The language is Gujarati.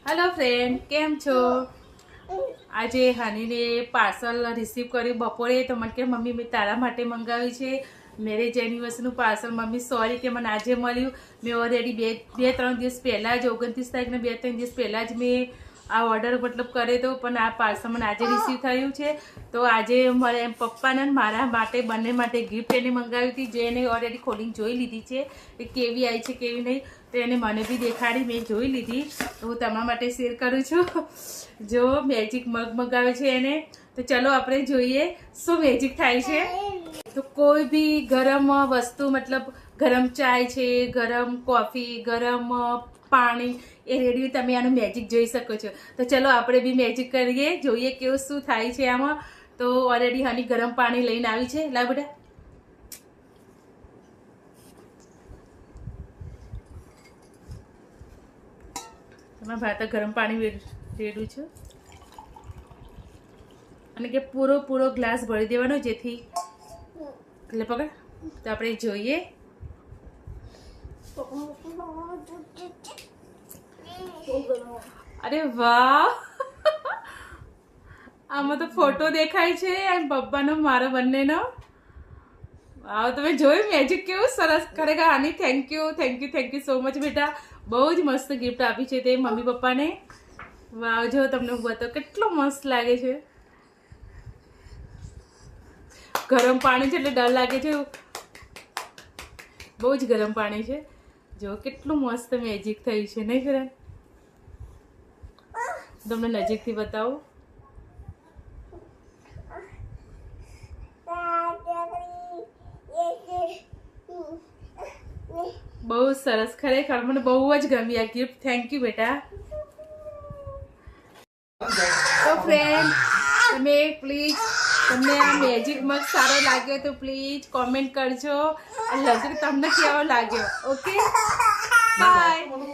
હેલો ફ્રેન્ડ, કેમ છો? આજે હનીને પાર્સલ રિસીવ કર્યું બપોરે. તો મને કે મમ્મી મેં તારા માટે મંગાવ્યું છે મેરેજ એનિવર્સરીનું પાર્સલ. મમ્મી સોરી કે મને આજે મળ્યું. મેં ઓલરેડી બે ત્રણ દિવસ પહેલાં જ 29 તારીખના 2-3 દિવસ પહેલાં જ મેં આ ઓર્ડર કર્યો હતો, પણ આ પાર્સલ મને આજે રિસીવ થયું છે. તો આજે મારે પપ્પાને મારા માટે બંને માટે ગિફ્ટ એને મંગાવી હતી, જે એને ઓલરેડી ખોલીને જોઈ લીધી છે કે કેવી આવી છે કેવી નહીં. તો એને મને બી દેખાડી, મેં જોઈ લીધી. તો હું તમારા માટે શેર કરું છું. જો મેજિક મગ મંગાવે છે એને. તો ચલો આપણે જોઈએ શું મેજિક થાય છે. તો કોઈ બી ગરમ વસ્તુ, મતલબ ગરમ ચાય છે, ગરમ કોફી, ગરમ પાણી, એ રેડી તમે આનું મેજિક જોઈ શકો છો. તો ચલો આપણે બી મેજિક કરીએ, જોઈએ કેવું શું થાય છે આમાં. તો ઓલરેડી હની ગરમ પાણી લઈને આવી છે. લાવ બેટા. તમારા ભાતા ગરમ પાણી રેડું છું અને કે પૂરો ગ્લાસ ભરી દેવાનો, જેથી એટલે પકડ. તો આપણે જોઈએ. અરે વાહ, આમાં તો ફોટો દેખાય છે અને પપ્પાનો મારો બંનેનો. વાવ, તમે જોયું મેજિક કેવું સરસ ખરેખર. આની થેન્ક યુ સો મચ બેટા. બહુ જ મસ્ત ગિફ્ટ આપી છે તે મમ્મી પપ્પાને. વાવ, જો તમને હું બતાવું કેટલો મસ્ત લાગે છે. ગરમ પાણી છે એટલે ડર લાગે છે, બહુ જ ગરમ પાણી છે. જો કેટલું મસ્ત મેજિક થયું છે નહીં ફ્રેન્ડ? તમને નજીકથી બતાવું. બહુ સરસ, ખરેખર મને બહુ જ ગમી આ ગિફ્ટ. થેન્ક યુ બેટા. તો ફ્રેન્ડ, તમે પ્લીઝ, તમને આ મેજિક મગ સારો લાગ્યો તો પ્લીઝ કોમેન્ટ કરજો અને લગન તમને કેવો લાગ્યો. Okay, by.